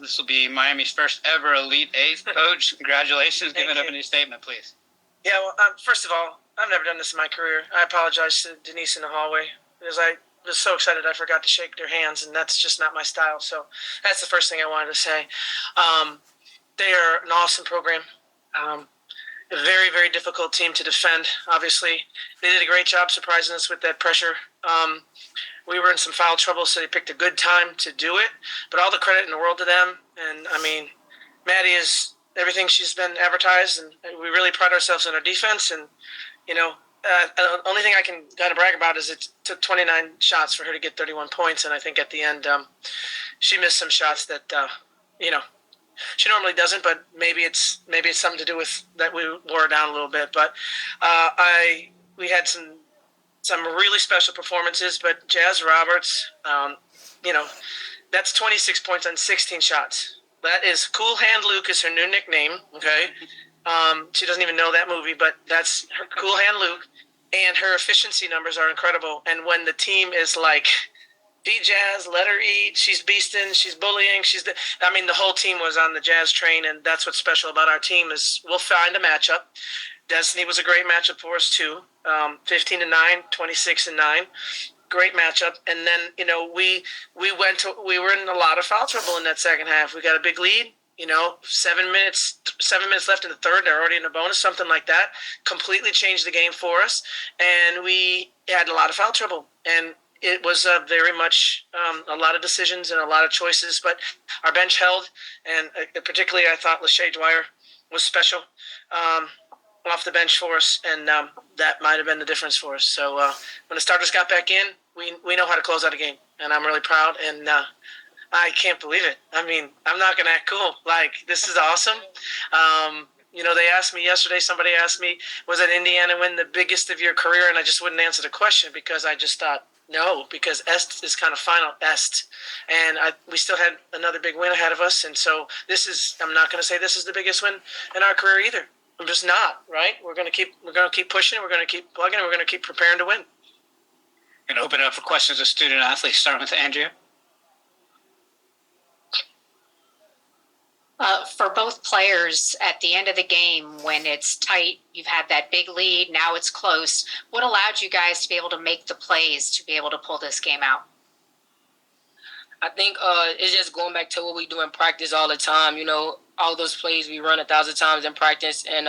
This will be Miami's first ever Elite Eight coach. Congratulations. Give it up in your statement, please. Yeah, well, first of all, I've never done this in my career. I apologize to Denise in the hallway because I was so excited I forgot to shake their hands, and that's just not my style. So that's the first thing I wanted to say. They are an awesome program. A very, very difficult team to defend, obviously. They did a great job surprising us with that pressure. We were in some foul trouble, so they picked a good time to do it. But all the credit in the world to them. And, I mean, Maddie is everything she's been advertised, and we really pride ourselves on our defense. And, you know, the only thing I can kind of brag about is it took 29 shots for her to get 31 points. And I think at the end she missed some shots that, you know, she normally doesn't, but maybe it's something to do with that we wore her down a little bit. But we had some really special performances. But Jazz Roberts, you know, that's 26 points on 16 shots. That is Cool Hand Luke is her new nickname. Okay, she doesn't even know that movie, but that's her Cool Hand Luke, and her efficiency numbers are incredible. And when the team is like, beat Jazz, let her eat. She's beasting. She's bullying. The whole team was on the Jazz train, and that's what's special about our team is we'll find a matchup. Destiny was a great matchup for us too. 15-9, 26-9, great matchup. And then we were in a lot of foul trouble in that second half. We got a big lead. 7 minutes left in the third. They're already in a bonus, something like that. Completely changed the game for us, and we had a lot of foul trouble. And it was very much a lot of decisions and a lot of choices, but our bench held, and particularly I thought Lachey Dwyer was special off the bench for us, and that might have been the difference for us. So when the starters got back in, we know how to close out a game, and I'm really proud, and I can't believe it. I mean, I'm not going to act cool. Like, this is awesome. They asked me yesterday, somebody asked me, was that Indiana win the biggest of your career? And I just wouldn't answer the question because I just thought, no, because Est is kind of final, Est. And we still had another big win ahead of us. And so I'm not going to say this is the biggest win in our career either. I'm just not, right? We're going to keep pushing. We're going to keep plugging. We're going to keep preparing to win. Going to open it up for questions of student athletes, starting with Andrea. For both players at the end of the game, when it's tight, you've had that big lead, now it's close. What allowed you guys to be able to make the plays to be able to pull this game out? I think it's just going back to what we do in practice all the time. All those plays we run 1,000 times in practice, and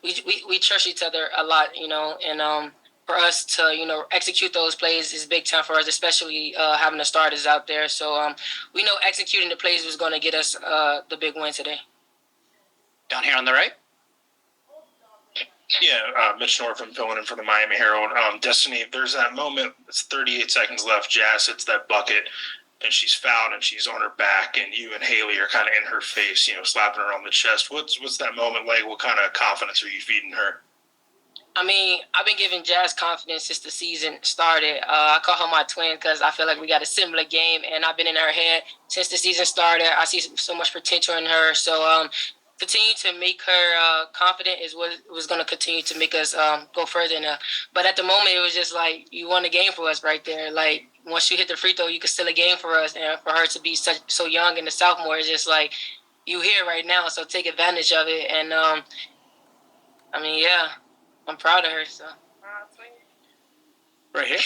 we trust each other a lot, and for us to, execute those plays is big time for us, especially having the starters out there. So we know executing the plays was going to get us the big win today. Down here on the right. Yeah, Mitch Northam filling in for the Miami Herald. Destiny, there's that moment, it's 38 seconds left, Jazz hits that bucket, and she's fouled, and she's on her back, and you and Haley are kind of in her face, slapping her on the chest. What's that moment like? What kind of confidence are you feeding her? I mean, I've been giving Jazz confidence since the season started. I call her my twin because I feel like we got a similar game, and I've been in her head since the season started. I see so much potential in her. So continue to make her confident is what was going to continue to make us go further. But at the moment, it was just like you won the game for us right there. Like, once you hit the free throw, you could steal a game for us. And for her to be so young and a sophomore, it's just like you here right now, so take advantage of it. And, yeah. I'm proud of her, so. Right here.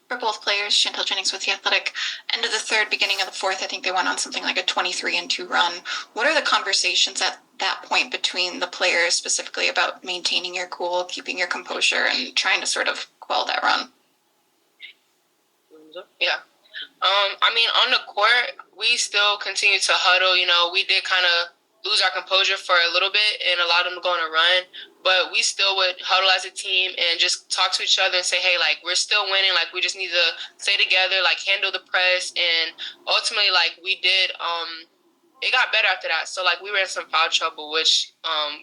For both players, Chantel Jennings with The Athletic, end of the third, beginning of the fourth, I think they went on something like a 23-2 run. What are the conversations at that point between the players specifically about maintaining your cool, keeping your composure, and trying to sort of quell that run? Yeah. On the court, we still continue to huddle. We did kind of lose our composure for a little bit and allow them to go on a run. But we still would huddle as a team and just talk to each other and say, hey, like, we're still winning. Like, we just need to stay together, like, handle the press. And ultimately, like, we did it got better after that. So, like, we were in some foul trouble, which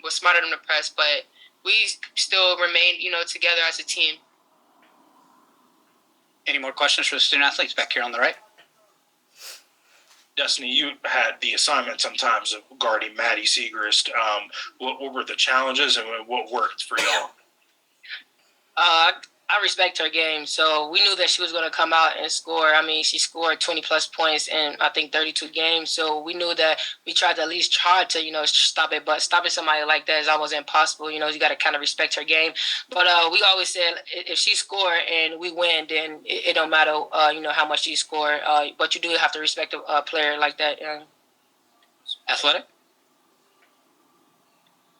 was smarter than the press. But we still remained, together as a team. Any more questions for the student athletes back here on the right? Destiny, you had the assignment sometimes of guarding Maddie Siegrist. What were the challenges and what worked for y'all? I respect her game, so we knew that she was going to come out and score. I mean, she scored 20-plus points in, I think, 32 games, so we knew that we tried to at least try to, stop it, but stopping somebody like that is almost impossible. You got to kind of respect her game. But we always said if she score and we win, then it don't matter, how much she score, but you do have to respect a player like that. Athletic?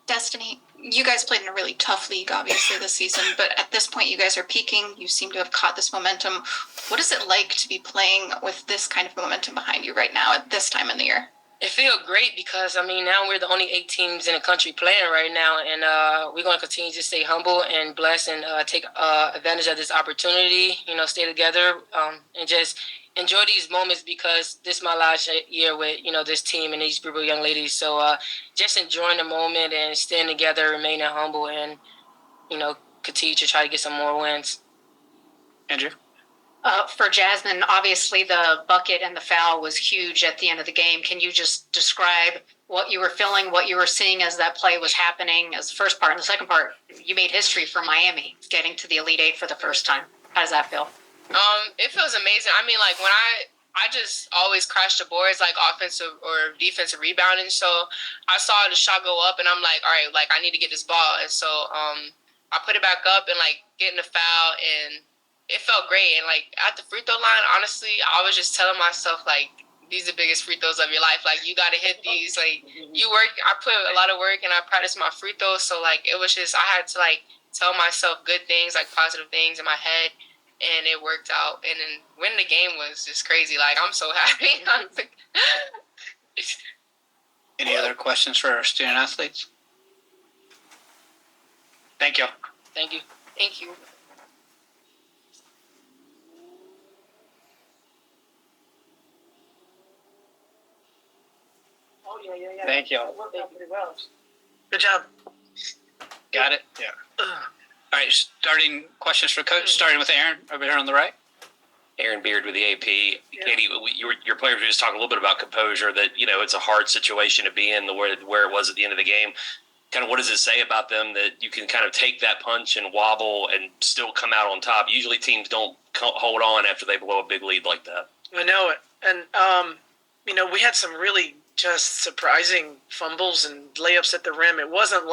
Destiny, you guys played in a really tough league, obviously, this season, but at this point, you guys are peaking. You seem to have caught this momentum. What is it like to be playing with this kind of momentum behind you right now at this time in the year? It feels great because, now we're the only 8 teams in the country playing right now, and we're going to continue to stay humble and blessed and take advantage of this opportunity, stay together and just enjoy these moments because this is my last year with, this team and these group of young ladies. So just enjoying the moment and staying together, remaining humble, and, continue to try to get some more wins. Andrew? For Jasmine, obviously the bucket and the foul was huge at the end of the game. Can you just describe what you were feeling, what you were seeing as that play was happening as the first part? And the second part, you made history for Miami, getting to the Elite Eight for the first time. How does that feel? It feels amazing. When I just always crash the boards, like offensive or defensive rebounding. So I saw the shot go up, and I'm like, all right, I need to get this ball. And so I put it back up and getting the foul, and it felt great. And at the free throw line, honestly, I was just telling myself these are the biggest free throws of your life. You got to hit these. You work. I put a lot of work and I practiced my free throws. So it was just I had to tell myself good things, positive things in my head, and it worked out. And then winning the game was just crazy. I'm so happy. Any other questions for our student athletes? Thank you. Thank you. Thank you. Oh, yeah. Thank you. It worked out pretty well. Good job. Got it? Yeah. All right, starting questions for coach, starting with Aaron over here on the right. Aaron Beard with the AP. Katie, your players were just talking a little bit about composure, that, it's a hard situation to be in, where it was at the end of the game. Kind of what does it say about them that you can kind of take that punch and wobble and still come out on top? Usually teams don't hold on after they blow a big lead like that. I know it. And, we had some really just surprising fumbles and layups at the rim. It wasn't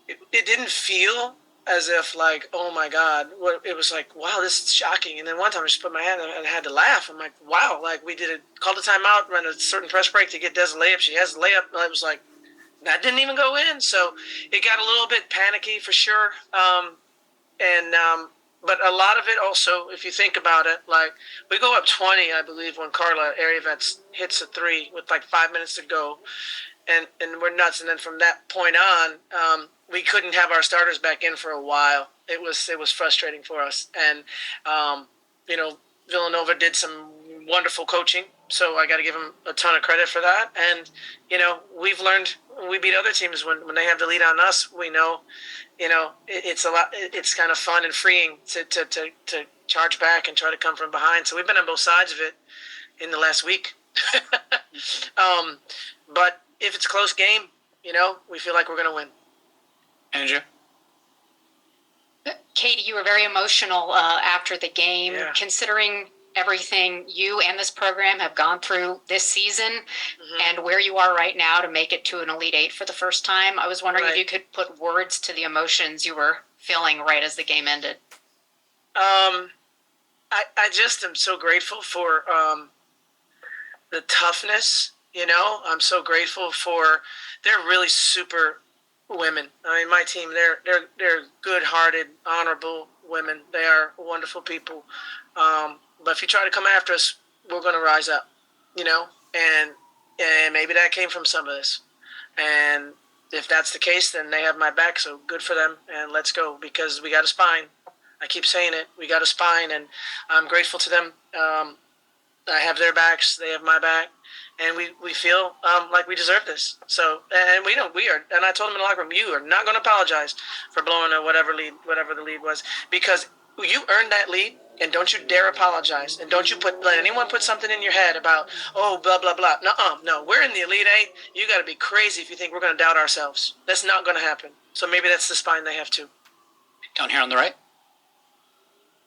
it didn't feel as if oh my God, it was wow, this is shocking. And then one time I just put my hand and I had to laugh. I'm like, wow, we called a timeout, ran a certain press break to get Des a layup. She has a layup. And I was like, that didn't even go in. So it got a little bit panicky for sure. But a lot of it also, if you think about it, we go up 20, I believe, when Carla Arievets hits a three with 5 minutes to go. And we're nuts. And then from that point on, we couldn't have our starters back in for a while. It was frustrating for us. And, Villanova did some wonderful coaching. So I got to give them a ton of credit for that. And, we've learned when we beat other teams when they have the lead on us, we know, it's a lot. It's kind of fun and freeing to charge back and try to come from behind. So we've been on both sides of it in the last week. But if it's a close game, we feel like we're going to win. Andrew? Katie, you were very emotional after the game. Yeah. Considering everything you and this program have gone through this season and where you are right now to make it to an Elite Eight for the first time, I was wondering if you could put words to the emotions you were feeling right as the game ended. I just am so grateful for the toughness. I'm so grateful for they're really super women. My team, they're good-hearted, honorable women. They are wonderful people. But if you try to come after us, we're going to rise up, and maybe that came from some of this. And if that's the case, then they have my back. So good for them. And let's go, because we got a spine. I keep saying it. We got a spine, and I'm grateful to them. I have their backs. They have my back. And we feel like we deserve this. So, and we are. And I told them in the locker room, you are not going to apologize for blowing a whatever the lead was, because you earned that lead. And don't you dare apologize. And don't you let anyone put something in your head about, oh, blah, blah, blah. No, we're in the Elite Eight. You got to be crazy if you think we're going to doubt ourselves. That's not going to happen. So maybe that's the spine they have too. Down here on the right.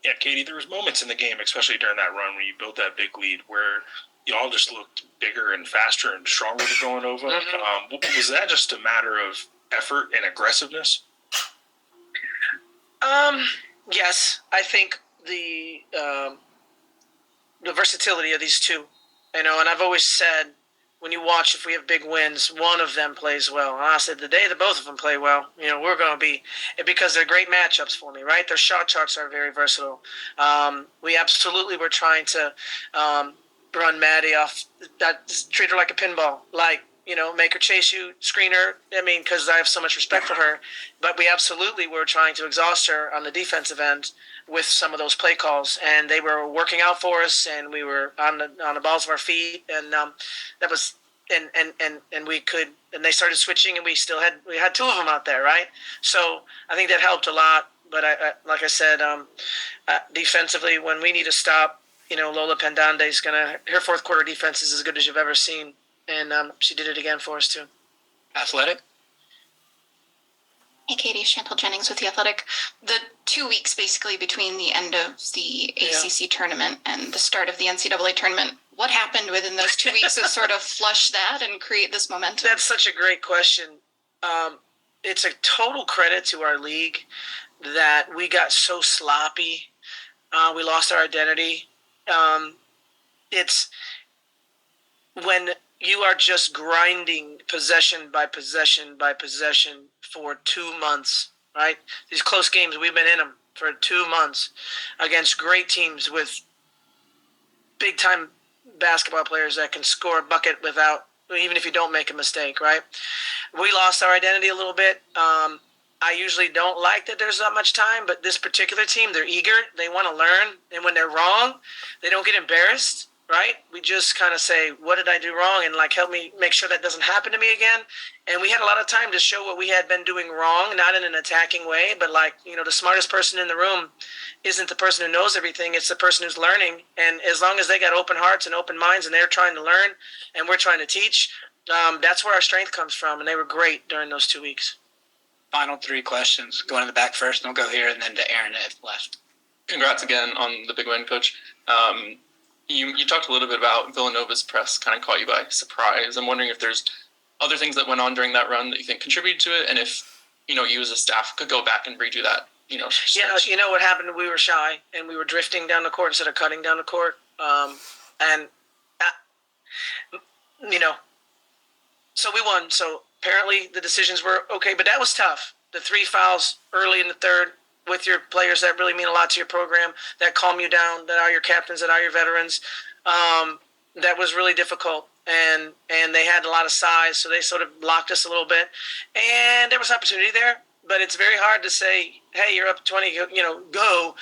Yeah, Katie, there was moments in the game, especially during that run when you built that big lead, where you all just looked bigger and faster and stronger than Villanova. Was that just a matter of effort and aggressiveness? Yes, I think the versatility of these two, and I've always said, when you watch, if we have big wins, one of them plays well. And I said the day that both of them play well, we're going to be, because they're great matchups for me, right? Their shot charts are very versatile. We absolutely were trying to run Maddie off, treat her like a pinball, make her chase you, screen her. Because I have so much respect for her. But we absolutely were trying to exhaust her on the defensive end with some of those play calls, and they were working out for us, and we were on the balls of our feet, and that was, and we could, and they started switching, and we had two of them out there, right? So I think that helped a lot. But like I said, defensively, when we need to stop, Lola Pendande's her fourth quarter defense is as good as you've ever seen, and she did it again for us too. Athletic. Hey, Katie, Chantal Jennings with The Athletic. The 2 weeks basically between the end of the ACC tournament and the start of the NCAA tournament, what happened within those 2 weeks to sort of flush that and create this momentum? That's such a great question. It's a total credit to our league that we got so sloppy. We lost our identity. It's when you are just grinding possession by possession by possession for 2 months, right? These close games, we've been in them for 2 months against great teams with big-time basketball players that can score a bucket even if you don't make a mistake, right? We lost our identity a little bit. I usually don't like that there's that much time, but this particular team, they're eager. They want to learn, and when they're wrong, they don't get embarrassed. Right? We just kind of say, what did I do wrong? And help me make sure that doesn't happen to me again. And we had a lot of time to show what we had been doing wrong, not in an attacking way, but the smartest person in the room isn't the person who knows everything. It's the person who's learning. And as long as they got open hearts and open minds and they're trying to learn and we're trying to teach, that's where our strength comes from. And they were great during those 2 weeks. Final 3 questions. Going to the back first, and we'll go here and then to Aaron if left. Congrats again on the big win, Coach. You talked a little bit about Villanova's press kind of caught you by surprise. I'm wondering if there's other things that went on during that run that you think contributed to it, and if you as a staff could go back and redo that. Yeah, what happened? We were shy and we were drifting down the court instead of cutting down the court, so we won. So apparently the decisions were okay, but that was tough. The 3 fouls early in the third, with your players that really mean a lot to your program, that calm you down, that are your captains, that are your veterans. That was really difficult. And they had a lot of size, so they sort of blocked us a little bit. And there was opportunity there, but it's very hard to say, hey, you're up 20, go.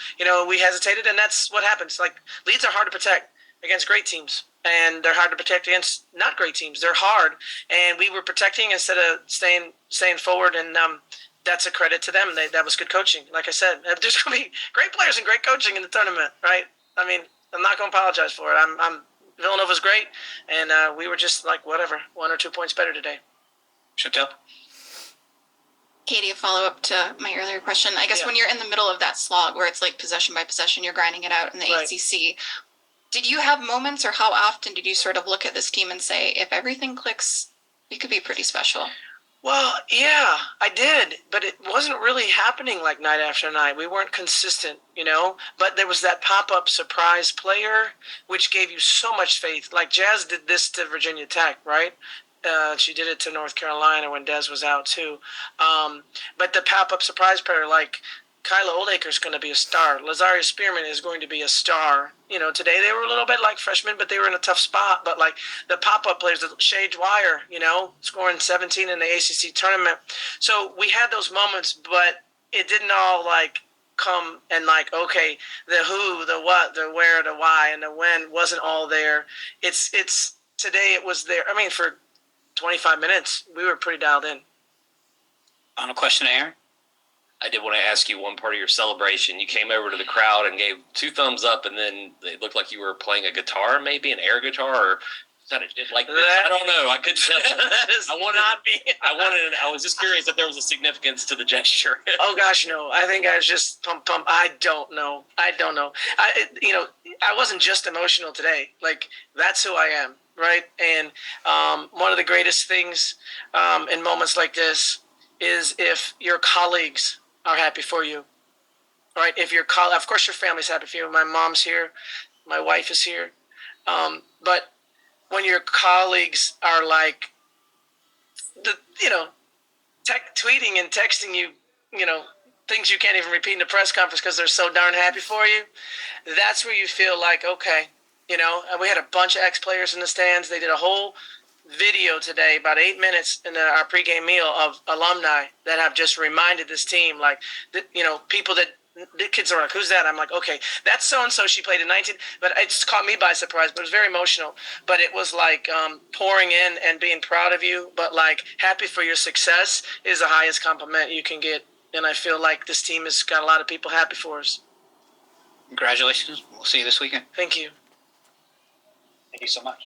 We hesitated, and that's what happens. Leads are hard to protect against great teams, and they're hard to protect against not great teams. They're hard, and we were protecting instead of staying forward, and that's a credit to them. That was good coaching. Like I said, there's going to be great players and great coaching in the tournament, right? I'm not going to apologize for it. Villanova's great, and we were just whatever, 1 or 2 points better today. Chantel? Katie, a follow-up to my earlier question. I guess when you're in the middle of that slog where it's possession by possession, you're grinding it out in the ACC, did you have moments, or how often did you sort of look at this team and say, if everything clicks, we could be pretty special? Well, yeah, I did, but it wasn't really happening night after night. We weren't consistent, but there was that pop-up surprise player, which gave you so much faith. Jazz did this to Virginia Tech, right? She did it to North Carolina when Dez was out too. But the pop-up surprise player, Kyla Oldacre's going to be a star. Lazaria Spearman is going to be a star. Today they were a little bit like freshmen, but they were in a tough spot. But the pop-up players, Shea Dwyer, scoring 17 in the ACC tournament. So we had those moments, but it didn't all come and okay, the who, the what, the where, the why, and the when wasn't all there. It's today it was there. For 25 minutes, we were pretty dialed in. Final question to Aaron. I did want to ask you one part of your celebration. You came over to the crowd and gave 2 thumbs up, and then it looked like you were playing a guitar, maybe an air guitar, or Like That- I don't know. I couldn't tell. that is I wanted- not me. I was just curious if there was a significance to the gesture. Oh gosh, no. I think I was just pump. I don't know. I wasn't just emotional today. Like that's who I am, right? And one of the greatest things in moments like this is if your colleagues are happy for you, right? If your of course your family's happy for you. My mom's here, my wife is here, but when your colleagues are like, tweeting and texting you, things you can't even repeat in a press conference because they're so darn happy for you, that's where you feel like, okay, and we had a bunch of ex-players in the stands. They did a whole video today, about 8 minutes in our pregame meal of alumni that have just reminded this team, like, people that the kids are like, who's that? I'm like, okay, that's so-and-so. She played in 19, but it just caught me by surprise, but it was very emotional. But it was like pouring in and being proud of you, but like happy for your success is the highest compliment you can get. And I feel like this team has got a lot of people happy for us. Congratulations. We'll see you this weekend. Thank you. Thank you so much.